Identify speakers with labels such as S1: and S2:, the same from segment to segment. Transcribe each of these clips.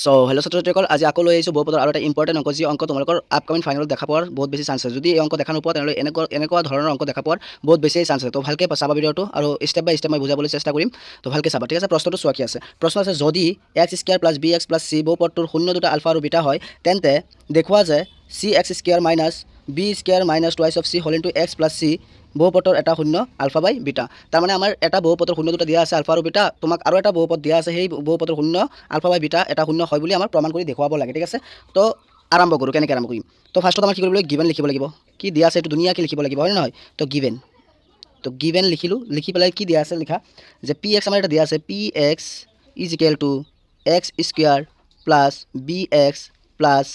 S1: So hello' ছাত্ৰছাত্ৰীসকল, আজি আকৌ লৈ আহিছোঁ বহুপদৰ আৰু এটা ইম্পৰ্টেণ্ট অংক, যি অংক তোমালোকৰ আপকামিং ফাইনেলত দেখা পোৱাৰ বহুত বেছি চান্স আছে। যদি এই অংক দেখা নোপোৱা তেনেহ'লে এনেকুৱা ধৰণৰ অংক দেখা পোৱাৰ বহুত বেছি চান্স আছে। তো ভালকৈ চাবা ভিডিঅ'টো আৰু ষ্টেপ বাই ষ্টেপ মই বুজাবলৈ চেষ্টা কৰিম। তো ভালকৈ চাবা, ঠিক আছে। প্ৰশ্নটো চোৱা কি আছে। প্ৰশ্ন আছে, যদি x square plus B x plus c বহুপদটোৰ শূন্য দুটা আলফা আৰু বিটা হয়, তেন্তে দেখুওৱা যে c x square minus b square minus twice of C whole into x plus c বহুপদৰ এটা শূন্য আলফা বাই বিটা। তাৰমানে আমাৰ এটা বহুপদৰ শূন্য দুটা দিয়া আছে আলফা আৰু বিটা, তোমাক আৰু এটা বহুপদ দিয়া আছে, সেই বহুপদৰ শূন্য আলফা বাই বিটা এটা শূন্য হয় বুলি আমাৰ প্ৰমাণ কৰি দেখুৱাব লাগে, ঠিক আছে। তো আৰম্ভ কৰোঁ, কেনেকৈ আৰম্ভ কৰিম। তো ফাৰ্ষ্টত আমাৰ কি কৰিব লাগিব, গিভেন লিখিব লাগিব। কি দিয়া আছে এইটো ধুনীয়াকৈ লিখিব লাগিব, হয় নে নহয়। তো গিভেন লিখিলোঁ, লিখি পেলাই কি দিয়া আছে লিখা যে পি এক্স আমাৰ এটা দিয়া আছে, P X is equal to X square plus B x plus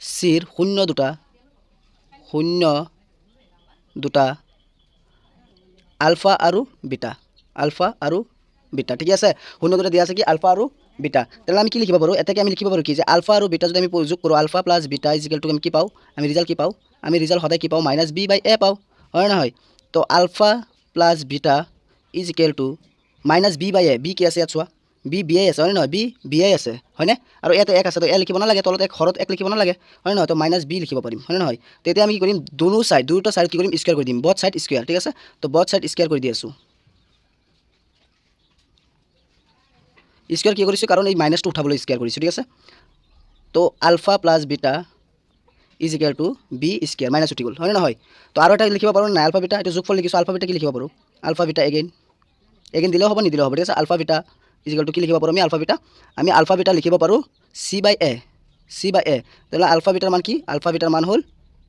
S1: চিৰ শূন্য দুটা আলফা আৰু বিটা, ঠিক আছে। শূন্য দুটা দিয়া আছে কি আলফা আৰু বিটা। তেনেহ'লে আমি কি লিখিব পাৰোঁ, এটাকে আমি লিখিব পাৰোঁ কি, যে আলফা আৰু বিটা যদি আমি যোগ কৰোঁ, alpha plus beta is equal to আমি কি পাওঁ, আমি ৰিজাল্ট কি পাওঁ, আমি ৰিজাল্ট সদায় কি পাওঁ, মাইনাছ বি বাই এ পাওঁ, হয় নহয়। তো alpha plus beta is equal to minus B by A, B কি আছে ইয়াত চোৱা, বি আই আছে, হয় নহয়, বি আই আছে, হয়নে। আৰু ইয়াতে এক আছে, তো এ লিখিব নালাগে, তলত এক ঘৰত এক লিখিব নালাগে, হয় নহয়। তো মাইনাছ বি লিখিব পাৰিম, হয় নহয়। তেতিয়া আমি কি কৰিম, দুটা চাইড কি কৰিম, স্কুৱেৰ কৰি দিম, বথ চাইড স্কুৱেৰ, ঠিক আছে। তো বথ চাইড স্কুৱেৰ কৰি দি আছোঁ। স্কুৱেৰ কি কৰিছোঁ, কাৰণ এই মাইনাছটো উঠাবলৈ স্কুৱেৰ কৰিছোঁ, ঠিক আছে। তো alpha plus beta is equal to B square, minus উঠি গ'ল, হয় নে নহয়। তো আৰু এটা লিখিব পাৰোঁ নাই, আলফা বিটা, এইটো যোগফল লিখিছোঁ, আলফা বিটা কি লিখিব পাৰোঁ, আলফা বিটা এগেইন দিলেও হ'ব, নিদিলেও হ'ব, ঠিক আছে। Alpha beta is equal to কি লিখিব পাৰোঁ, আমি আলফা বিটা লিখিব পাৰোঁ চি বাই এ, তেনেহ'লে আলফা বিটাৰ মান কি, আলফা বিটাৰ মান হ'ল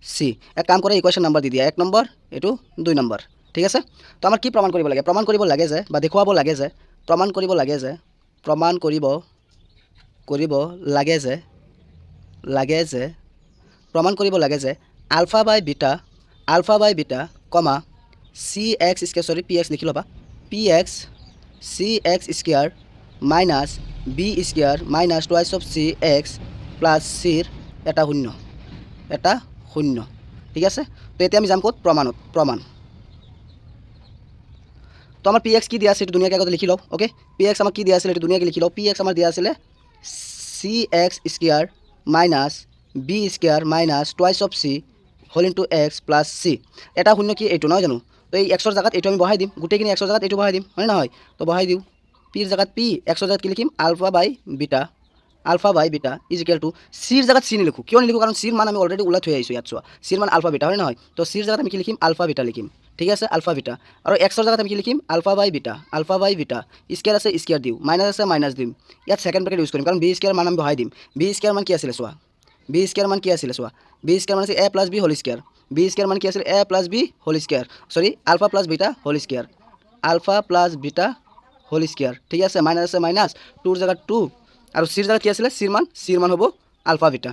S1: চি। এক কাম কৰে, ইকুৱেশ্যন নাম্বাৰ দি দিয়া, 1 নম্বৰ, এইটো 2 নম্বৰ, ঠিক আছে। তো আমাৰ কি প্ৰমাণ কৰিব লাগে, প্ৰমাণ কৰিব লাগে যে alpha by beta comma c x square, p x লিখি ল'বা, p x c x square minus B square minus twice of c x plus চিৰ এটা শূন্য, ঠিক আছে। তো এতিয়া আমি যাম ক'ত, প্ৰমাণ। তো আমাৰ পি এক্স কি দিয়া আছে, এইটো ধুনীয়াকৈ আগতে লিখি লওঁ, অ'কে। পি এক্স আমাক কি দিয়া আছিলে, এইটো ধুনীয়াকৈ লিখি লওঁ। পি এক্স আমাৰ দিয়া আছিলে C x square minus B square minus twice of C whole into x plus C. এটা শূন্য কি এইটো, নহয় জানো। তো এই এক্সৰ জেগাত এইটো আমি বহাই দিম, গোটেইখিনি এক্সৰ জেগাত এইটো বহাই দিম, হয় নহয়। তো বহাই দিওঁ, পিৰ জেগাত পি, এক্সৰ জেগাত কি লিখিম, ULFA by beta is equal two চিৰ জেগাত চি নিলিখোঁ, কিয় নিলিখোঁ, কাৰণ চিৰ মান আমি অলৰেডি ওলাই থৈ আহিছোঁ ইয়াত চোৱা, চিৰ মান আলফা বিটা, হয় নহয়। তো চিৰ জেগাত আমি কি লিখিম, আলফা বিটা লিখিম, ঠিক আছে, আলফা বিটা। আৰু এক্সৰ জেগাত আমি কি লিখিম, আলফা বাই বিটা স্কুৱেৰ আছে, স্কুৱেৰ দিওঁ, মাইনাছ আছে, মাইনাছ দিম। ইয়াত ছেকেণ্ড ব্ৰেকেট ইউজ কৰিম, কাৰণ বি স্কুৱেৰ মান আমি বহাই দিম। বি স্কুৱেৰ মান কি আছিলে চোৱা, বি স্কুৱেৰ মান আছে a plus b whole square, b square মান কি আছিল, a plus b whole square, alpha plus beta whole square, ঠিক আছে। মাইনাছ আছে, মাইনাছ, টুৰ জেগাত 2, আৰু চিৰ জেগাত কি আছিলে, চিৰ মান হ'ব আলফা বিটা,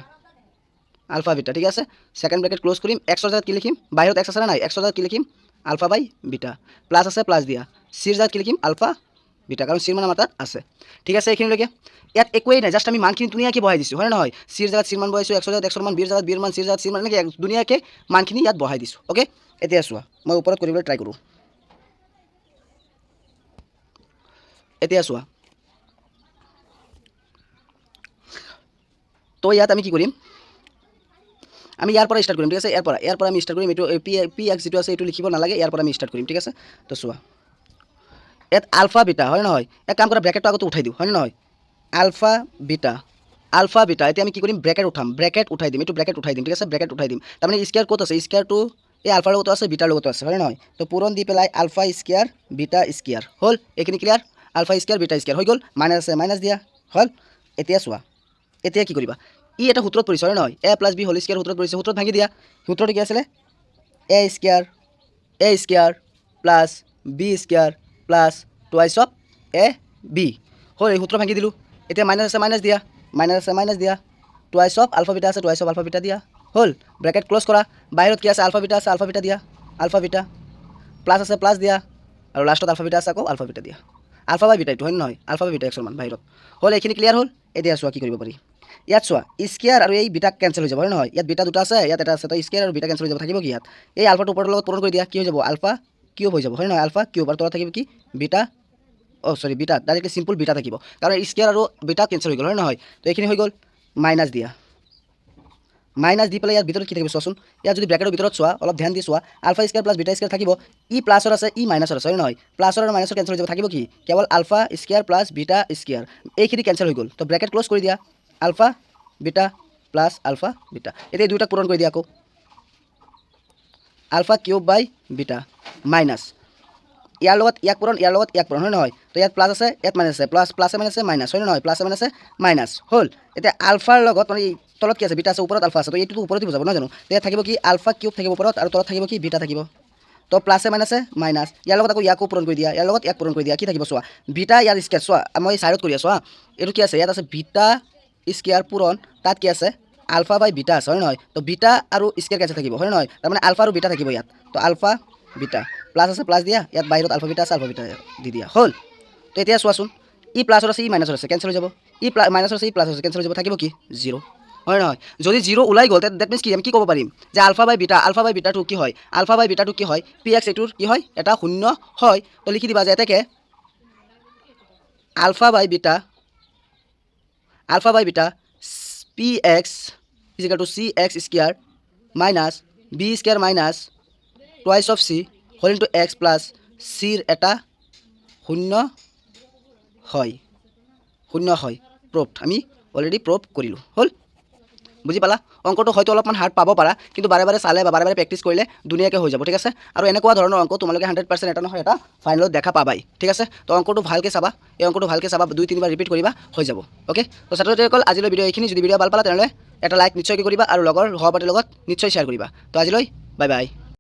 S1: ঠিক আছে। ছেকেণ্ড ব্ৰেকেট ক্ল'জ কৰিম, এক্সৰ জেগাত কি লিখিম, বাহিৰত এক্স আছে নাই, এক্সৰ জেগাত কি লিখিম, আলফা বাই বিটা, প্লাছ আছে, প্লাছ দিয়া, চিৰ জেগাত কি লিখিম, আলফা বিটা, কাৰণ চিৰ মান আমাৰ তাত আছে, ঠিক আছে। এইখিনিলৈকে ইয়াত একোৱেই নাই, জাষ্ট আমি মানখিনি ধুনীয়াকৈ বহাই দিছোঁ, হয় নহয়। চিৰ জেগাত চিৰ মান বহাইছোঁ, এক্সৰ জেগাত এক্সৰ মান, বিৰ জেগাত বিৰ মান, চিৰ জেগাত চিৰ মান, এনেকৈ ধুনীয়াকৈ মানখিনি ইয়াত বহাই দিছোঁ, অ'কে। এতিয়া চোৱা, মই ওপৰত কৰিবলৈ ট্ৰাই কৰোঁ। তো ইয়াত আমি কি কৰিম, আমি ইয়াৰ পৰা ষ্টাৰ্ট কৰিম, ঠিক আছে। ইয়াৰ পৰা আমি ষ্টাৰ্ট কৰিম, এইটো পি এক্স যিটো আছে এইটো লিখিব নালাগে, ইয়াৰ পৰা আমি ষ্টাৰ্ট কৰিম, ঠিক আছে। তো চোৱা, ইয়াত আলফা বিটা, হয় নহয়। এক কাম কৰা, ব্ৰেকেটটো আগতে উঠাই দিওঁ, হয় নহয়। আলফা বিটা, এতিয়া আমি কি কৰিম, ব্ৰেকেট উঠাই দিম, এইটো ব্ৰেকেট উঠাই দিম, ঠিক আছে, ব্ৰেকেট উঠাই দিম। তাৰমানে স্কুৱেৰ ক'ত আছে, স্কুৱেৰটো এই আলফাৰ লগতো আছে, বিটাৰ লগতো আছে, হয় নহয়। তো পূৰণ দি পেলাই আলফা স্কুৱেৰ বিটা স্কুৱেৰ হ'ল, এইখিনি clear. Alpha square beta square হৈ গ'ল, মাইনাছ আছে, মাইনাছ দিয়া হ'ল। এতিয়া চোৱা, এতিয়া কি কৰিবা, ই এটা সূত্ৰত পৰিছে, হয় নহয়, a plus b whole square সূত্ৰত পৰিছে, সূত্ৰত ভাঙি দিয়া। সূত্ৰটো কি আছিলে, a square plus b square plus twice of a b হ'ল, এই সূত্ৰ ভাঙি দিলোঁ। এতিয়া মাইনাছ আছে, মাইনাছ দিয়া, টুৱাইচ অফ আলফা বিটা আছে, টুৱাইচ অফ আলফা বিটা দিয়া হ'ল, ব্ৰেকেট ক্ল'জ কৰা। বাহিৰত কি আছে, আলফা বিটা আছে, আলফা বিটা দিয়া, প্লাছ আছে, প্লাছ দিয়া, আৰু লাষ্টত আলফা বিটা আছে, আকৌ আলফা বিটা দিয়া, আলফা বাই বিটা এইটো, হয় নহয়, আলফা বাই বিটা এক্সৰ মান বাহিৰত হ'ল। এইখিনি ক্লিয়াৰ হ'ল। এতিয়া চোৱা কি কৰিব পাৰি, ইয়াত চোৱা, স্কুৱেৰ আৰু এই বিটা কেঞ্চেল হৈ যাব, হয় নহয়। ইয়াত বিটা দুটা আছে, ইয়াত এটা আছে, তো স্কুৱেৰ আৰু বিটা কেঞ্চেল হৈ যাব, থাকিব কি ইয়াত, এই আলফাটো ওপৰৰ লগত পূৰণ কৰি দিয়া, কি হৈ যাব, আলফা কিউব হৈ যাব, হয় নহয়, আলফা কিউব, আৰু তলত থাকিব কি, বিটা সৰি বিটা ডাইৰেক্টলি চিম্পল বিটা থাকিব কাৰণ স্কোৱাৰ আৰু বিটা কেঞ্চেল হৈ গ'ল হয় নহয় তো এইখিনি হৈ গ'ল মাইনাছ দিয়া মাইনাছ দি পেলাই ইয়াৰ ভিতৰত কি থাকিব চোৱাচোন ইয়াত যদি ব্ৰেকেটৰ ভিতৰত চোৱা অলপ ধ্যান দি চোৱা alpha square plus beta square থাকিব ই প্লাছৰ আছে ই মাইনাছৰ আছে হয় নহয় প্লাছৰ আৰু মাইনাছৰ কেঞ্চেল হৈ যাব থাকিব কি কেৱল alpha square plus beta square এইখিনি কেঞ্চেল হৈ গ'ল তো ব্ৰেকেট ক্ল'জ কৰি দিয়া alpha beta plus alpha beta এতিয়া এই দুয়োটাক পূৰণ কৰি দিয়া আকৌ alpha cube by beta minus ইয়াৰ লগত ইয়াক পূৰণ ইয়াৰ লগত ইয়াক পূৰণ হয় নহয় তো ইয়াত প্লাছ আছে ইয়াত মাইনাছ আছে প্লাছে মাইনাছে মাইনাছ হয় নহয় প্লাছে মাইনাছে মাইনাছ হ'ল এতিয়া আলফাৰ লগত মানে তলত কি আছে বিটা আছে ওপৰত আলফা আছে তো এইটোতো ওপৰতে বুজাব নহয় জানো তো ইয়াত থাকিব কি আলফা কিউব থাকিব ওপৰত আৰু তলত থাকিব কি বিটা থাকিব তো প্লাছে মাইনাছে মাইনাছ ইয়াৰ লগত আকৌ ইয়াকো পূৰণ কৰি দিয়া ইয়াৰ লগত ইয়াক পূৰণ কৰি দিয়া কি থাকিব চোৱা বিটা ইয়াৰ স্কোৱাৰ চোৱা মই চাইডত কৰি আছোঁ এইটো কি আছে ইয়াত আছে বিটা স্কোৱাৰ পূৰণ তাত কি আছে আলফা বাই বিটা আছে হয় নহয় তো বিটা আৰু স্কোৱাৰ কেঞ্চেল থাকিব হয় নহয় তাৰমানে আলফা আৰু বিটা থাকিব ইয়াত তো আলফা বিটা প্লাছ আছে প্লাছ দিয়া ইয়াত বাহিৰত আলফা বিটা আছে আলফা বিটা দি দিয়া হ'ল তো এতিয়া চোৱাচোন ই প্লাছৰ আছে ই মাইনাছৰ আছে কেঞ্চেল হৈ যাব ই মাইনাছৰ আছে ই প্লাছৰ আছে কেঞ্চেল হৈ যাব থাকিব কি জিৰ' হয় নহয় যদি জিৰ' ওলাই গ'ল ডেট মিনছ কি আমি কি ক'ব পাৰিম যে আলফা বাই বিটাটো কি হয় আলফা বাই বিটাটো কি হয় পি এক্স এইটোৰ কি হয় এটা শূন্য হয় তো লিখি দিবা যে এতেকে alpha by beta p x is equal to c x square minus b square minus twice of C whole into x plus চিৰ এটা শূন্য হয় প্ৰুফড আমি অলৰেডি প্ৰুভ কৰিলোঁ হ'ল বুজি পালা অংকটো হয়তো অলপমান হাৰ্ড পাব পাৰা কিন্তু বাৰে বাৰে চালে বা বাৰে বাৰে প্ৰেক্টিছ কৰিলে ধুনীয়াকৈ হৈ যাব ঠিক আছে আৰু এনেকুৱা ধৰণৰ অংক তোমালোকে 100% এটা নহয় এটা ফাইনেলত দেখা পাবাই ঠিক আছে তো অংকটো ভালকৈ চাবা এই অংকটো ভালকৈ চাবা 2-3 বাৰ ৰিপিট কৰিবা হৈ যাব অ'কে তো ছাত্ৰ ছাত্ৰীসকল আজিলৈ ভিডিঅ' এইখিনি যদি ভিডিঅ' ভাল পালা তেনেহ'লে এটা লাইক নিশ্চয়কৈ কৰিবা আৰু লগৰ সহপাঠীৰ লগত নিশ্চয় শ্বেয়াৰ কৰিবা তো আজিলৈ বাই বাই